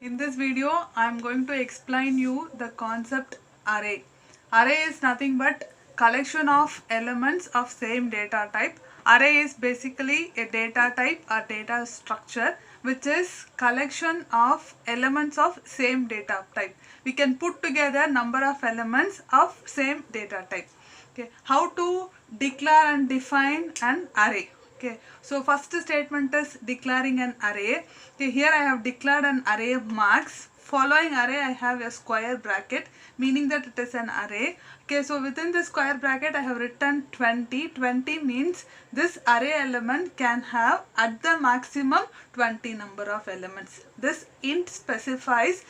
In this video, I am going to explain you the concept array. Array is nothing but collection of elements of same data type. Array is basically a data type or data structure which is collection of elements of same data type. We can put together number of elements of same data type. Okay, how to declare and define an array. Okay, so first statement is declaring an array. Okay, here I have declared an array marks. Following array I have a square bracket, meaning that it is an array. Okay, so within the square bracket I have written 20. 20 means this array element can have at the maximum 20 number of elements. This int specifies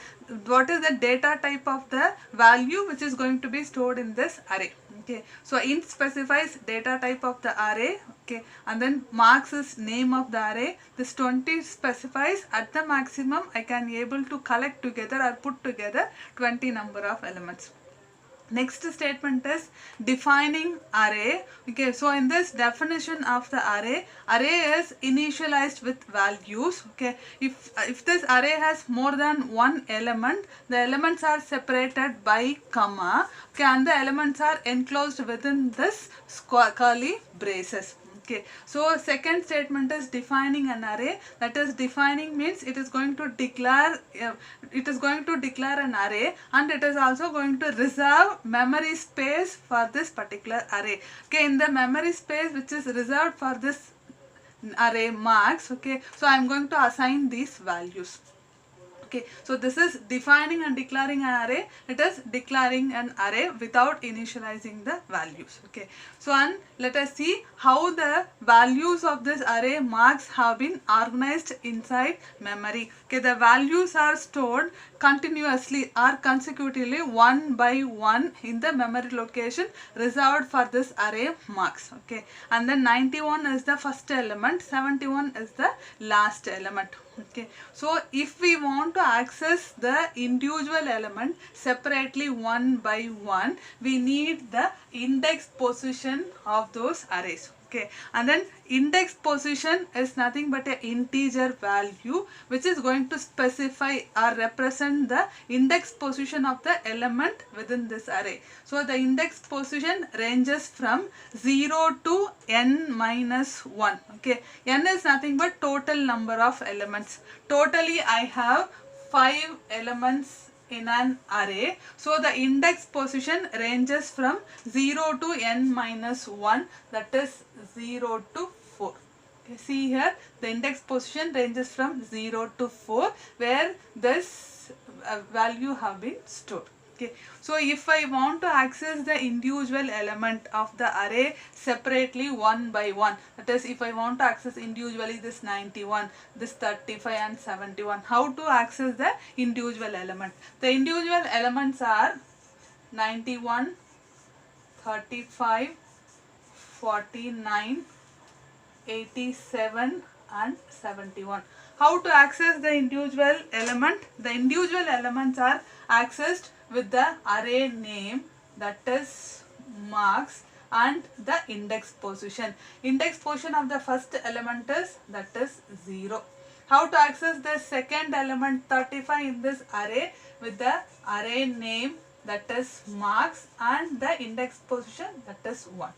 what is the data type of the value which is going to be stored in this array. Okay, so int specifies data type of the array. Okay, and then marks is name of the array. This 20 specifies at the maximum I can able to collect together or put together 20 number of elements. Next statement is defining array. Okay, so in this definition of the array is initialized with values. Okay, if this array has more than one element, the elements are separated by comma. Okay, and the elements are enclosed within this curly braces. Okay, so second statement is defining an array. That is, defining means it is going to declare an array, and it is also going to reserve memory space for this particular array. Okay, in the memory space which is reserved for this array marks. Okay, so I am going to assign these values. Okay, so this is defining and declaring an array. It is declaring an array without initializing the values. Okay, so and let us see how the values of this array marks have been organized inside memory. Okay, the values are stored continuously or consecutively one by one in the memory location reserved for this array marks. Okay, and then 91 is the first element, 71 is the last element. Okay, so if we want to access the individual element separately one by one, we need the index position of those arrays. Okay, and then index position is nothing but an integer value which is going to specify or represent the index position of the element within this array. So the index position ranges from 0 to n minus 1. Okay, n is nothing but total number of elements. Totally I have 5 elements in an array. So the index position ranges from 0 to n minus 1, that is 0 to 4. Okay, see here the index position ranges from 0 to 4 where this value have been stored. Okay, so if I want to access the individual element of the array separately one by one, that is, if I want to access individually this 91, this 35 and 71, how to access the individual element? The individual elements are 91, 35, 49, 87 and 71. How to access the individual element? The individual elements are accessed with the array name, that is marks, and the index position. Index position of the first element is, that is 0. How to access the second element 35 in this array? With the array name, that is marks, and the index position, that is 1.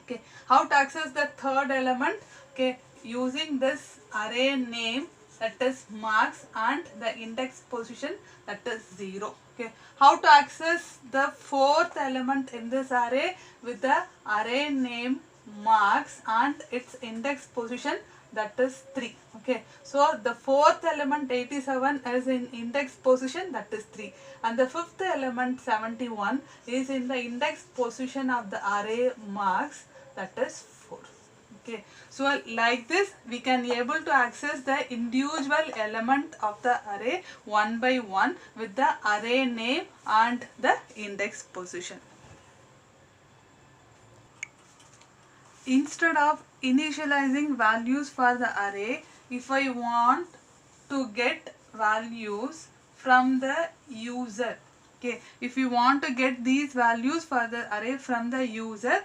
Okay, how to access the third element? Okay, using this array name, that is marks, and the index position, that is 0. Okay, how to access the fourth element in this array? With the array name marks and its index position, that is 3. Okay, so the fourth element 87 is in index position, that is 3, and the fifth element 71 is in the index position of the array marks, that is 4. Okay, so like this we can able to access the individual element of the array one by one with the array name and the index position. Instead of initializing values for the array, if I want to get values from the user, Okay, if you want to get these values for the array from the user,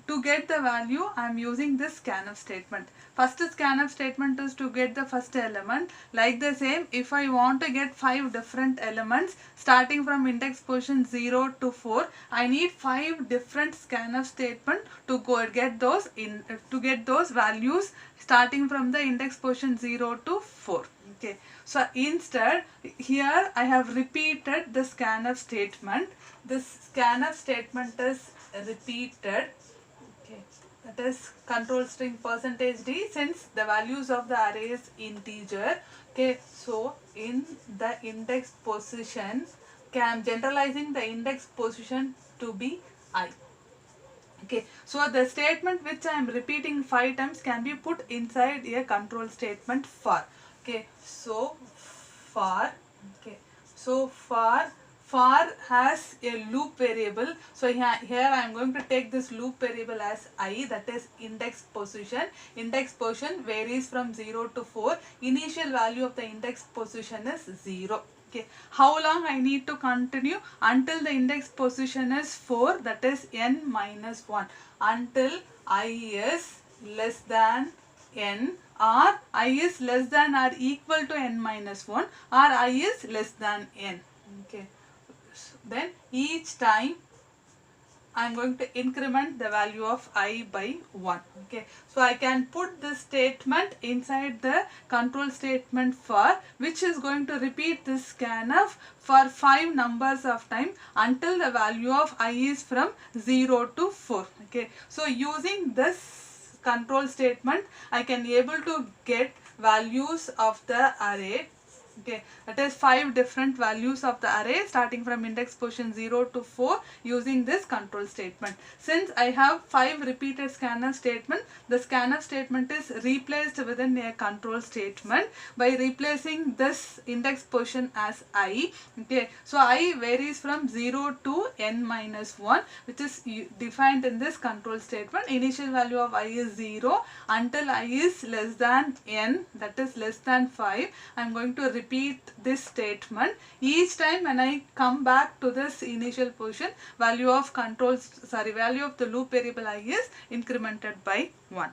to get the value I am using this scanf statement. First scanf statement is to get the first element. Like the same, if I want to get 5 different elements starting from index position 0 to 4, I need 5 different scanf statement to go get those values starting from the index position 0 to 4. Okay, so instead here I have repeated the scanf statement. This scanf statement is repeated. Okay, that is control string %d, since the values of the array is integer. Okay, so in the index position, okay, I am generalizing the index position to be I. Okay, so the statement which I am repeating 5 times can be put inside a control statement for. Okay, so for, okay, so for has a loop variable. So here I am going to take this loop variable as I, that is index position. Index position varies from 0 to 4. Initial value of the index position is 0. Okay, how long I need to continue? Until the index position is 4, that is n minus 1. Until I is less than n, or I is less than or equal to n minus 1, or I is less than n. Okay, so then each time I am going to increment the value of I by 1. Okay, so I can put this statement inside the control statement for, which is going to repeat this scanf for 5 numbers of time until the value of I is from 0 to 4. Okay, so using this control statement I can able to get values of the array. Okay, that is 5 different values of the array starting from index position 0 to 4 using this control statement. Since I have 5 repeated scanf statement, the scanf statement is replaced within a control statement by replacing this index position as I. Okay, so I varies from 0 to n minus 1, which is defined in this control statement. Initial value of I is 0 until I is less than n, that is less than 5. I am going to repeat this statement. Each time when I come back to this initial position, value of the loop variable I is incremented by 1.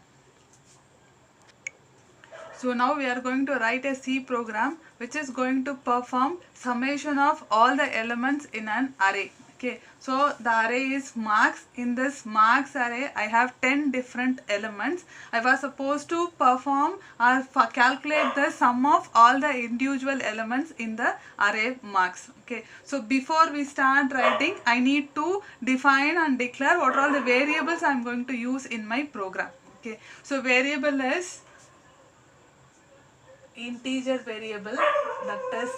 So now we are going to write a C program which is going to perform summation of all the elements in an array. Okay, so the array is marks. In this marks array, I have 10 different elements. I was supposed to perform or calculate the sum of all the individual elements in the array marks. Okay, so before we start writing, I need to define and declare what are all the variables I am going to use in my program. Okay, so variable is integer variable, that is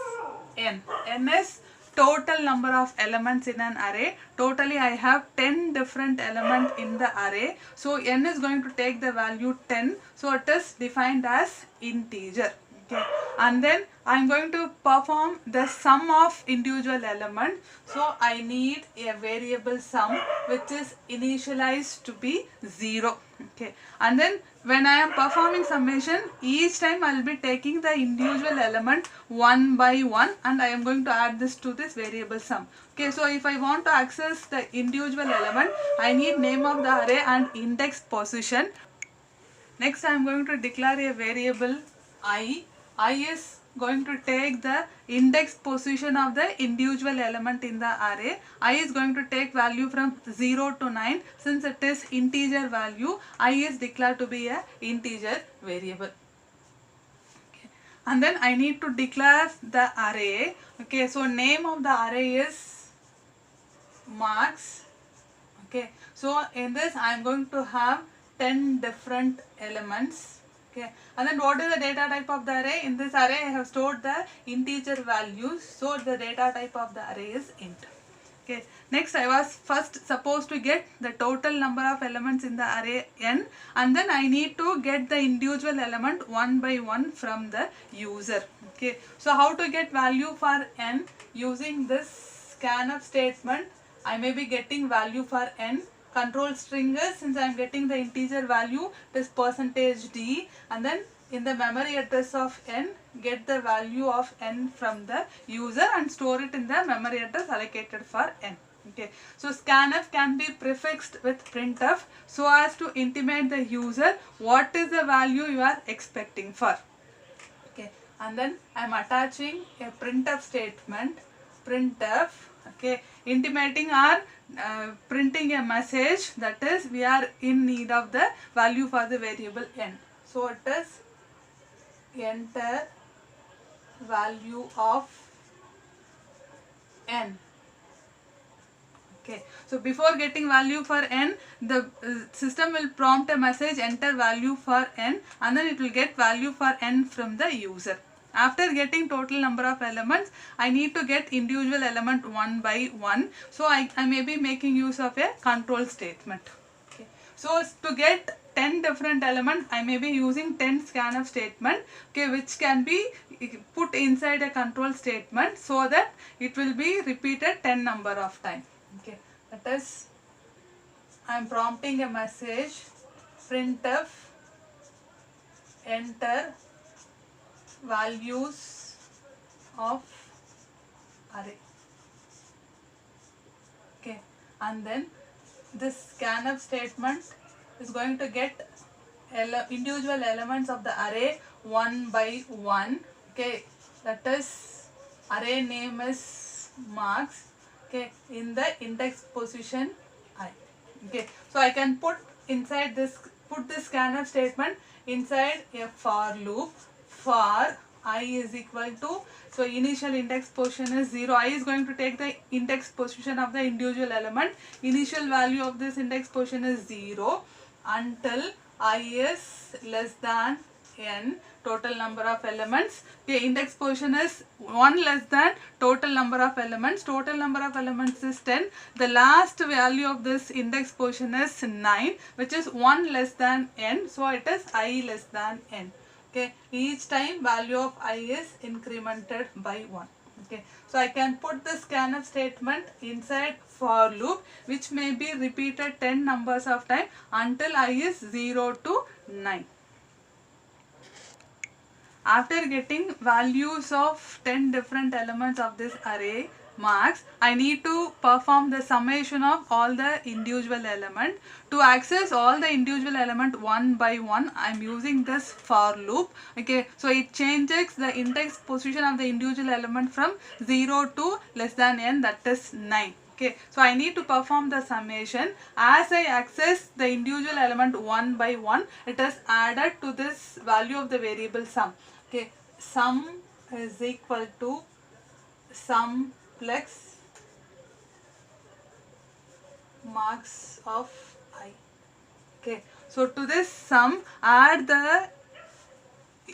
n. N is total number of elements in an array. Totally I have 10 different elements in the array. So n is going to take the value 10. So it is defined as integer. Okay, and then I am going to perform the sum of individual elements. So I need a variable sum which is initialized to be 0. Okay, and then when I am performing summation, each time I will be taking the individual element one by one and I am going to add this to this variable sum. Okay, so if I want to access the individual element, I need name of the array and index position. Next I am going to declare a variable I. I is going to take the index position of the individual element in the array. I is going to take value from 0 to 9. Since it is integer value, I is declared to be a integer variable. Okay, and then I need to declare the array. Okay, so name of the array is marks. Okay, so in this I am going to have 10 different elements. Okay, and then what is the data type of the array? In this array I have stored the integer values, so the data type of the array is int. Okay, next I was first supposed to get the total number of elements in the array n, and then I need to get the individual element one by one from the user. Okay, so how to get value for n? Using this scanf statement, I may be getting value for n. Control string is, since I am getting the integer value, it is %d, and then in the memory address of n, get the value of n from the user and store it in the memory address allocated for n. Okay, so scanf can be prefixed with printf so as to intimate the user what is the value you are expecting for. Okay, and then I am attaching a printf statement, printf, okay, intimating or printing a message that is we are in need of the value for the variable n. So it is enter value of n. Okay, so before getting value for n, the system will prompt a message enter value for n, and then it will get value for n from the user. After getting total number of elements, I need to get individual element one by one. So I may be making use of a control statement. Okay, so to get 10 different elements, I may be using 10 scanf statement, okay, which can be put inside a control statement so that it will be repeated 10 number of times. Okay, that is, I am prompting a message printf enter values of array. Okay, and then this scanf statement is going to get individual elements of the array one by one. Okay, that is array name is marks. Okay, in the index position I. Okay, so I can put inside this, put this scanf statement inside a for loop for I is equal to, so initial index position is 0. I is going to take the index position of the individual element. Initial value of this index position is 0 until I is less than n, total number of elements. The index position is 1 less than total number of elements. Total number of elements is 10. The last value of this index position is 9, which is 1 less than n. So it is I less than n. Okay, each time value of I is incremented by 1. Okay, so I can put the scanf statement inside for loop, which may be repeated 10 numbers of time until I is 0 to 9. After getting values of 10 different elements of this array marks, I need to perform the summation of all the individual element. To access all the individual element one by one, I am using this for loop. Okay, so it changes the index position of the individual element from 0 to less than n, that is 9. Okay, so I need to perform the summation. As I access the individual element one by one, it is added to this value of the variable sum. Okay, sum is equal to sum plus marks of I. Okay, so to this sum add the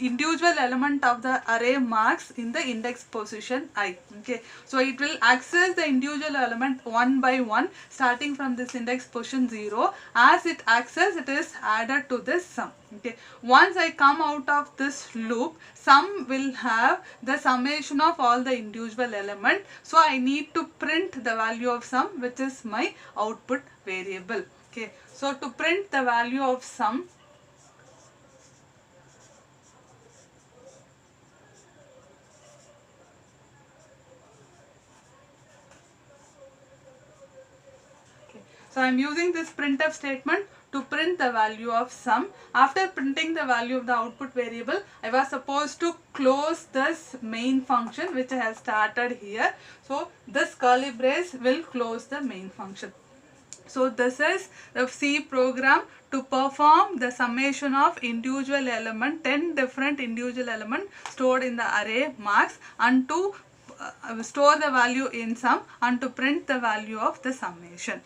individual element of the array marks in the index position I. Okay, so it will access the individual element one by one starting from this index position 0. As it access, it is added to this sum. Okay, once I come out of this loop, sum will have the summation of all the individual element. So I need to print the value of sum, which is my output variable. Okay, so to print the value of sum, so I am using this printf statement to print the value of sum. After printing the value of the output variable, I was supposed to close this main function which I have started here. So this curly brace will close the main function. So this is the C program to perform the summation of individual element, 10 different individual elements stored in the array marks, and to store the value in sum and to print the value of the summation.